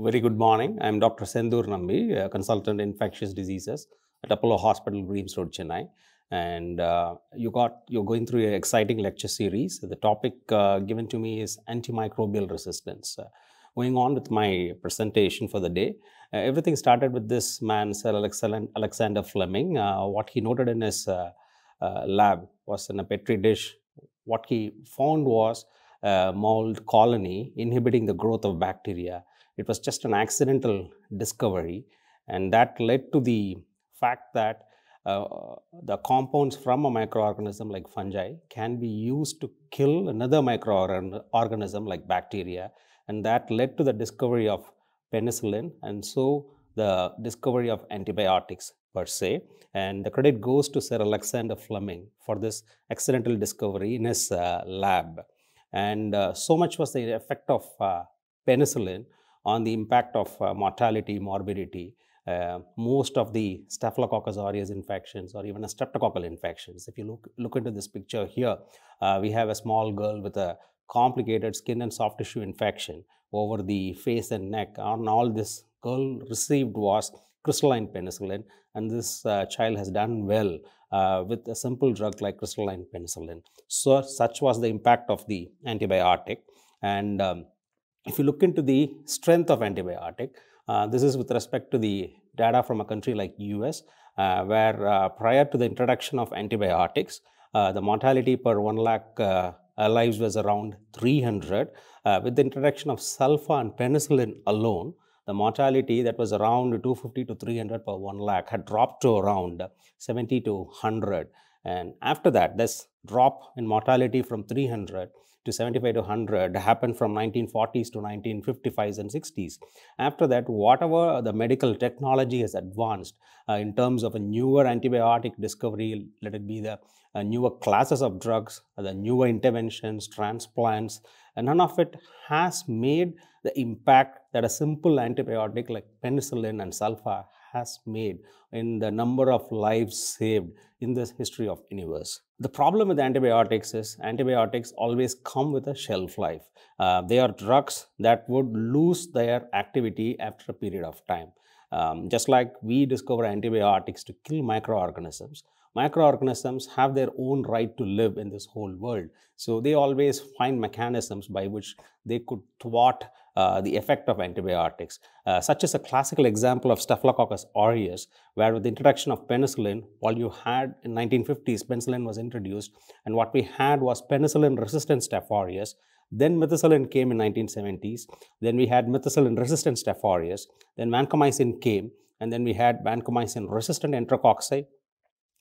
Very good morning. I'm Dr. Sendur Nambi, a consultant in infectious diseases at Apollo Hospital, Greens Road, Chennai. And you're going through an exciting lecture series. The topic given to me is antimicrobial resistance. Going on with my presentation for the day, everything started with this man, Sir Alexander Fleming. What he noted in his lab was in a petri dish. What he found was a mold colony inhibiting the growth of bacteria. It was just an accidental discovery, and that led to the fact that the compounds from a microorganism like fungi can be used to kill another microorganism like bacteria, and that led to the discovery of penicillin, and so the discovery of antibiotics per se. And the credit goes to Sir Alexander Fleming for this accidental discovery in his lab. And so much was the effect of penicillin on the impact of mortality, morbidity. Most of the Staphylococcus aureus infections or even a streptococcal infections. If you look into this picture here, we have a small girl with a complicated skin and soft tissue infection over the face and neck. And all this girl received was crystalline penicillin, and this child has done well with a simple drug like crystalline penicillin. So such was the impact of the antibiotic. And if you look into the strength of antibiotic, this is with respect to the data from a country like US, where prior to the introduction of antibiotics, the mortality per 1 lakh lives was around 300. With the introduction of sulfa and penicillin alone, the mortality that was around 250 to 300 per 1 lakh had dropped to around 70 to 100. And after that, this drop in mortality from 300 to 75 to 100 happened from 1940s to 1955s and 60s. After that, whatever the medical technology has advanced in terms of a newer antibiotic discovery, let it be the newer classes of drugs, the newer interventions, transplants, and none of it has made the impact that a simple antibiotic like penicillin and sulfa has made in the number of lives saved in the history of universe. The problem with antibiotics is antibiotics always come with a shelf life. They are drugs that would lose their activity after a period of time. Just like we discover antibiotics to kill microorganisms, microorganisms have their own right to live in this whole world. So they always find mechanisms by which they could thwart the effect of antibiotics. Such as a classical example of Staphylococcus aureus, where with the introduction of penicillin, what you had in 1950s, penicillin was introduced, and what we had was penicillin-resistant Staph aureus. Then methicillin came in 1970s. Then we had methicillin-resistant Staph aureus. Then vancomycin came, and then we had vancomycin-resistant enterococci,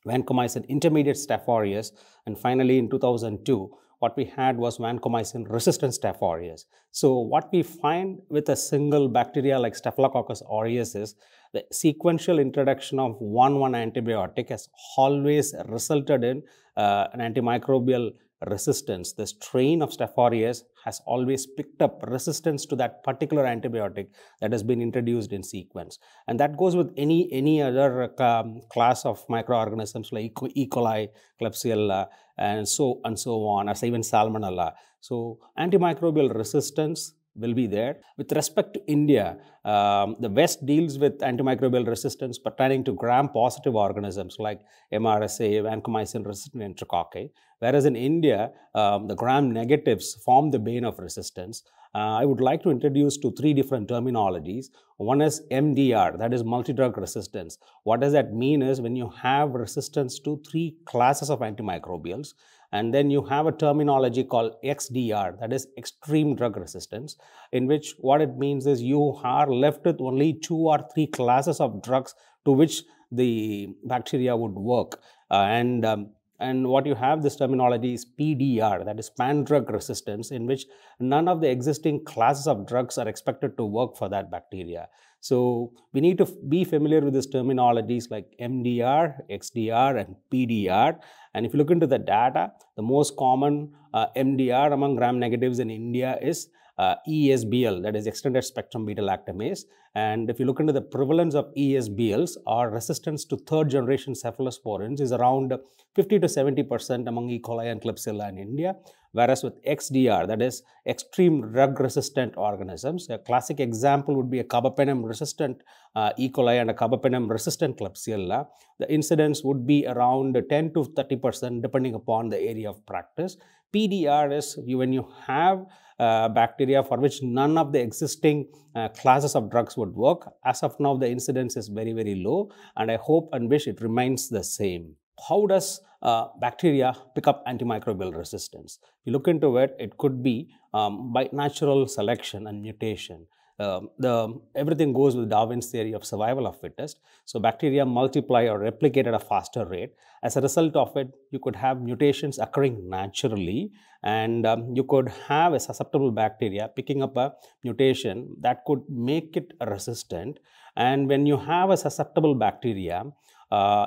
vancomycin intermediate Staph aureus, and finally in 2002, what we had was vancomycin resistant Staph aureus. So what we find with a single bacteria like Staphylococcus aureus is the sequential introduction of one antibiotic has always resulted in an antimicrobial resistance. The strain of Staph aureus has always picked up resistance to that particular antibiotic that has been introduced in sequence. And that goes with any other class of microorganisms like E. coli, Klebsiella, and so on, as even Salmonella. So antimicrobial resistance will be there. With respect to India, the West deals with antimicrobial resistance pertaining to gram-positive organisms like MRSA, vancomycin-resistant enterococci, whereas in India, the gram-negatives form the bane of resistance. I would like to introduce to three different terminologies. One is MDR, that is multi-drug resistance. What does that mean is when you have resistance to three classes of antimicrobials, and then you have a terminology called XDR, that is extreme drug resistance, in which what it means is you are left with only 2 or 3 classes of drugs to which the bacteria would work. And what you have, this terminology is PDR, that is pan-drug resistance, in which none of the existing classes of drugs are expected to work for that bacteria. So we need to be familiar with these terminologies like MDR, XDR, and PDR. And if you look into the data, the most common MDR among gram-negatives in India is ESBL, that is extended spectrum beta lactamase. And if you look into the prevalence of ESBLs or resistance to third generation cephalosporins is around 50 to 70% among E. coli and Klebsiella in India. Whereas with XDR, that is extreme drug resistant organisms, a classic example would be a carbapenem resistant E. coli and a carbapenem resistant Klebsiella. The incidence would be around 10 to 30% depending upon the area of practice. PDR is when you have bacteria for which none of the existing classes of drugs would work. As of now, the incidence is very, very low, and I hope and wish it remains the same. How does bacteria pick up antimicrobial resistance? If you look into it, it could be by natural selection and mutation. Everything goes with Darwin's theory of survival of fittest. So bacteria multiply or replicate at a faster rate. As a result of it, you could have mutations occurring naturally, and you could have a susceptible bacteria picking up a mutation that could make it resistant. And when you have a susceptible bacteria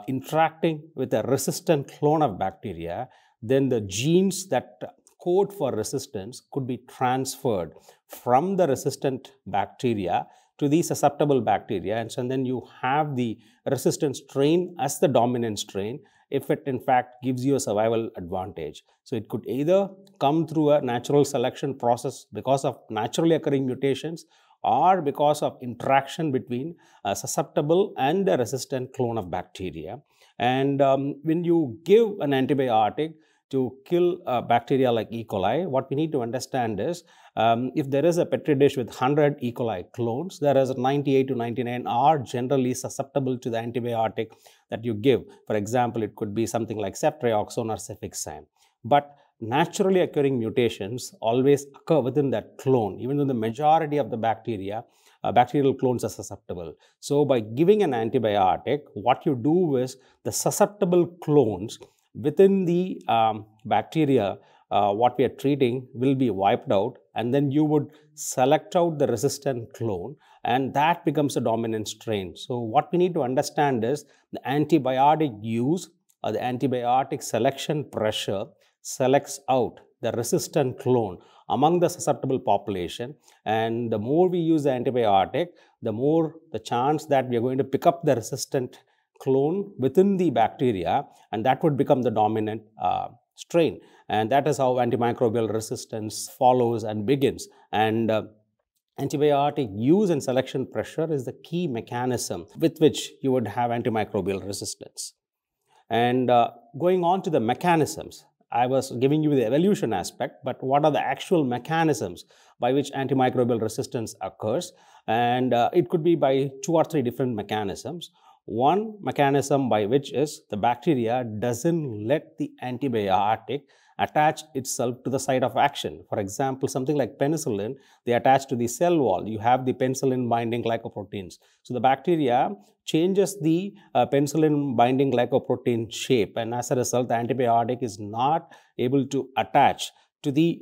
interacting with a resistant clone of bacteria, then the genes that code for resistance could be transferred from the resistant bacteria to the susceptible bacteria, and so then you have the resistant strain as the dominant strain if it in fact gives you a survival advantage. So it could either come through a natural selection process because of naturally occurring mutations, or because of interaction between a susceptible and a resistant clone of bacteria. And when you give an antibiotic to kill bacteria like E. coli, what we need to understand is if there is a petri dish with 100 E. coli clones, there is 98 to 99 are generally susceptible to the antibiotic that you give. For example, it could be something like ceftriaxone or cefixime. But naturally occurring mutations always occur within that clone, even though the majority of the bacterial clones are susceptible. So by giving an antibiotic, what you do is the susceptible clones within the bacteria what we are treating will be wiped out, and then you would select out the resistant clone, and that becomes a dominant strain. So what we need to understand is the antibiotic use or the antibiotic selection pressure selects out the resistant clone among the susceptible population, and the more we use the antibiotic, the more the chance that we are going to pick up the resistant clone within the bacteria, and that would become the dominant strain. And that is how antimicrobial resistance follows and begins. And antibiotic use and selection pressure is the key mechanism with which you would have antimicrobial resistance. And going on to the mechanisms, I was giving you the evolution aspect, but what are the actual mechanisms by which antimicrobial resistance occurs? And it could be by 2 or 3 different mechanisms. One mechanism by which is the bacteria doesn't let the antibiotic attach itself to the site of action. For example, something like penicillin, they attach to the cell wall. You have the penicillin binding glycoproteins. So the bacteria changes the penicillin binding glycoprotein shape, and as a result, the antibiotic is not able to attach to the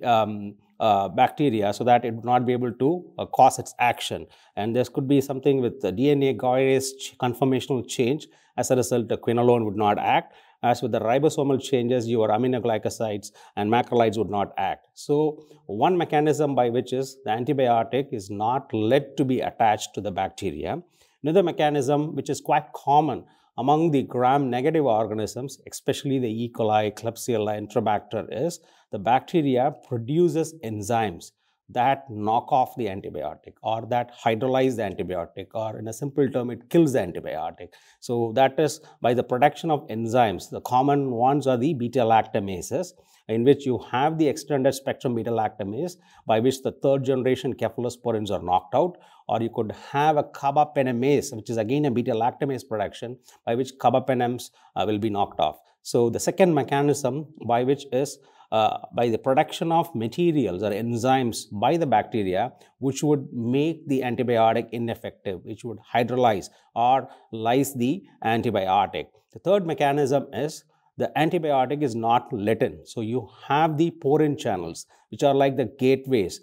bacteria so that it would not be able to cause its action. And this could be something with the DNA guidase conformational change. As a result, the quinolone would not act. As with the ribosomal changes, your aminoglycosides and macrolides would not act. So one mechanism by which is the antibiotic is not let to be attached to the bacteria. Another mechanism which is quite common among the gram-negative organisms, especially the E. coli, Klebsiella, Enterobacter, is the bacteria produces enzymes that knock off the antibiotic or that hydrolyze the antibiotic, or in a simple term, it kills the antibiotic. So that is by the production of enzymes. The common ones are the beta-lactamases, in which you have the extended spectrum beta-lactamase by which the third generation cephalosporins are knocked out, or you could have a carbapenemase, which is again a beta-lactamase production by which carbapenems will be knocked off. So the second mechanism by which is by the production of materials or enzymes by the bacteria, which would make the antibiotic ineffective, which would hydrolyze or lyse the antibiotic. The third mechanism is the antibiotic is not let in. So you have the pore-in channels, which are like the gateways.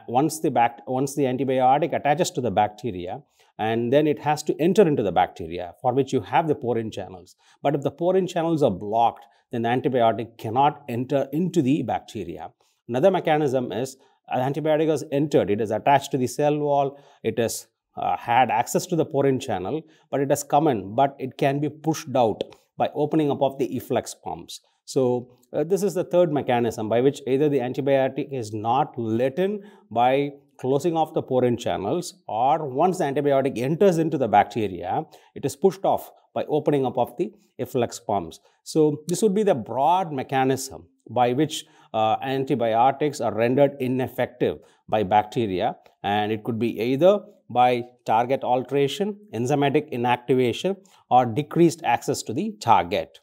Once the antibiotic attaches to the bacteria, and then it has to enter into the bacteria, for which you have the pore-in channels. But if the pore-in channels are blocked, then the antibiotic cannot enter into the bacteria. Another mechanism is An antibiotic has entered, it is attached to the cell wall, it has had access to the porin channel, but it has come in, but it can be pushed out by opening up of the efflux pumps. So this is the third mechanism by which either the antibiotic is not let in by closing off the porin channels, or once the antibiotic enters into the bacteria, it is pushed off by opening up of the efflux pumps. So this would be the broad mechanism by which antibiotics are rendered ineffective by bacteria, and it could be either by target alteration, enzymatic inactivation, or decreased access to the target.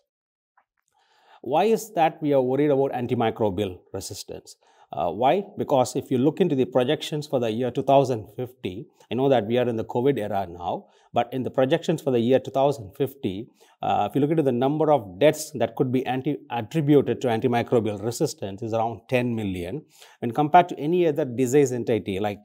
Why is that we are worried about antimicrobial resistance? Why? Because if you look into the projections for the year 2050, I know that we are in the COVID era now, but in the projections for the year 2050, if you look into the number of deaths that could be attributed to antimicrobial resistance is around 10 million. When compared to any other disease entity like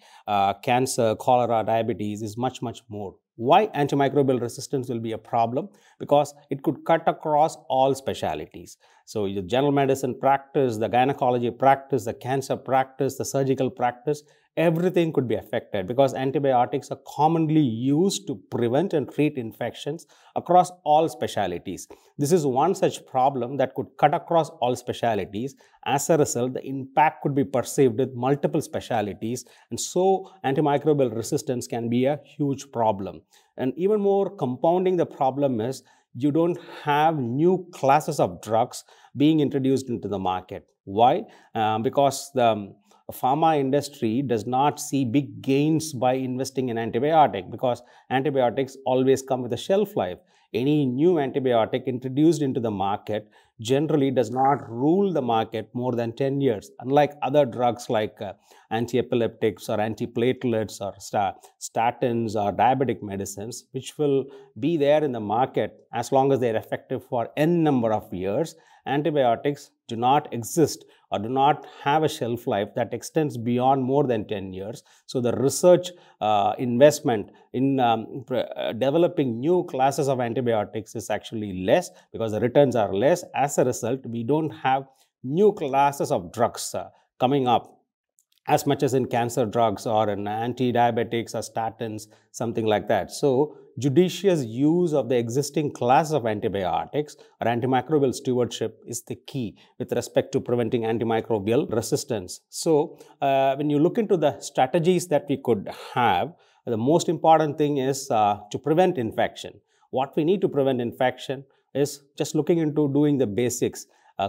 cancer, cholera, diabetes is much, much more. Why antimicrobial resistance will be a problem? Because it could cut across all specialties. So the general medicine practice, the gynecology practice, the cancer practice, the surgical practice, everything could be affected because antibiotics are commonly used to prevent and treat infections across all specialties. This is one such problem that could cut across all specialties. As a result, the impact could be perceived with multiple specialties, and so antimicrobial resistance can be a huge problem. And even more compounding the problem is you don't have new classes of drugs being introduced into the market. Why? Because the pharma industry does not see big gains by investing in antibiotic, because antibiotics always come with a shelf life. Any new antibiotic introduced into the market generally does not rule the market more than 10 years, unlike other drugs like anti-epileptics or antiplatelets or statins or diabetic medicines, which will be there in the market as long as they are effective for n number of years. Antibiotics do not exist or do not have a shelf life that extends beyond more than 10 years. So the research investment in developing new classes of antibiotics is actually less because the returns are less. As a result, we don't have new classes of drugs coming up as much as in cancer drugs or in anti-diabetics or statins, something like that. So judicious use of the existing class of antibiotics or antimicrobial stewardship is the key with respect to preventing antimicrobial resistance. So when you look into the strategies that we could have, the most important thing is to prevent infection. What we need to prevent infection is just looking into doing the basics: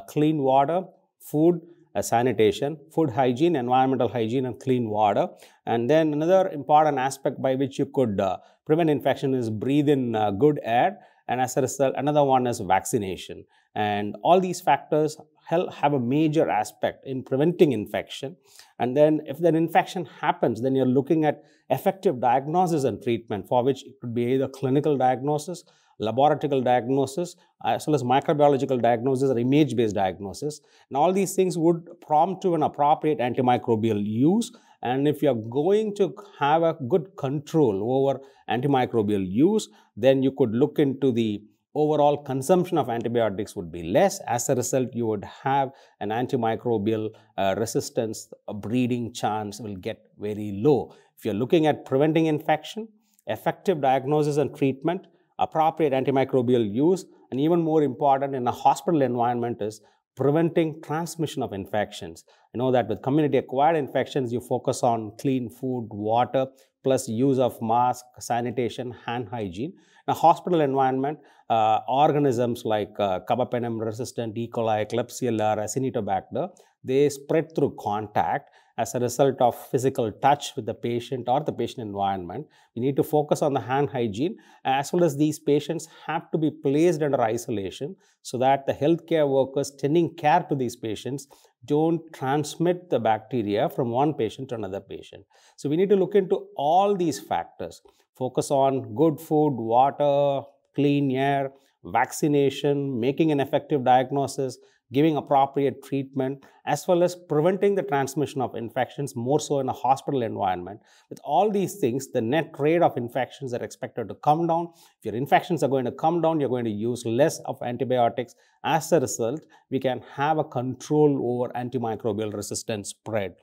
clean water, food, sanitation, food hygiene, environmental hygiene, and clean water. And then another important aspect by which you could prevent infection is breathe in good air, and as a result, another one is vaccination. And all these factors have a major aspect in preventing infection. And then if that infection happens, then you're looking at effective diagnosis and treatment, for which it could be either clinical diagnosis, laboratory diagnosis, as well as microbiological diagnosis or image-based diagnosis. And all these things would prompt to an appropriate antimicrobial use. And if you're going to have a good control over antimicrobial use, then you could look into the overall consumption of antibiotics would be less. As a result, you would have an antimicrobial resistance, a breeding chance will get very low. If you're looking at preventing infection, effective diagnosis and treatment, appropriate antimicrobial use, and even more important in a hospital environment is preventing transmission of infections. You know that with community-acquired infections, you focus on clean food, water, plus use of mask, sanitation, hand hygiene. In a hospital environment, organisms like carbapenem-resistant E. coli, Klebsiella, Acinetobacter, they spread through contact as a result of physical touch with the patient or the patient environment. We need to focus on the hand hygiene, as well as these patients have to be placed under isolation so that the healthcare workers tending care to these patients don't transmit the bacteria from one patient to another patient. So we need to look into all these factors. Focus on good food, water, clean air, vaccination, making an effective diagnosis, giving appropriate treatment, as well as preventing the transmission of infections, more so in a hospital environment. With all these things, the net rate of infections are expected to come down. If your infections are going to come down, you're going to use less of antibiotics. As a result, we can have a control over antimicrobial resistance spread.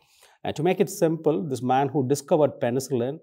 And to make it simple, this man who discovered penicillin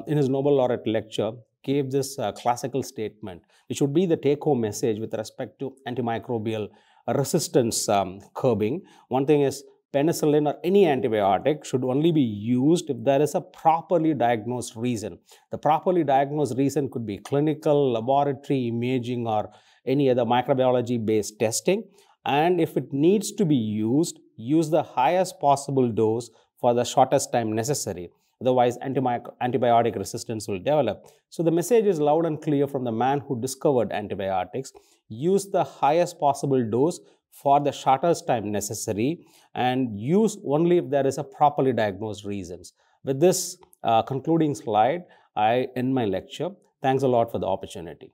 in his Nobel laureate lecture gave this classical statement, which would be the take-home message with respect to antimicrobial resistance curbing. One thing is, penicillin or any antibiotic should only be used if there is a properly diagnosed reason. The properly diagnosed reason could be clinical, laboratory, imaging, or any other microbiology-based testing. And if it needs to be used, use the highest possible dose for the shortest time necessary. Otherwise, antibiotic resistance will develop. So the message is loud and clear from the man who discovered antibiotics. Use the highest possible dose for the shortest time necessary, and use only if there is a properly diagnosed reasons. With this concluding slide, I end my lecture. Thanks a lot for the opportunity.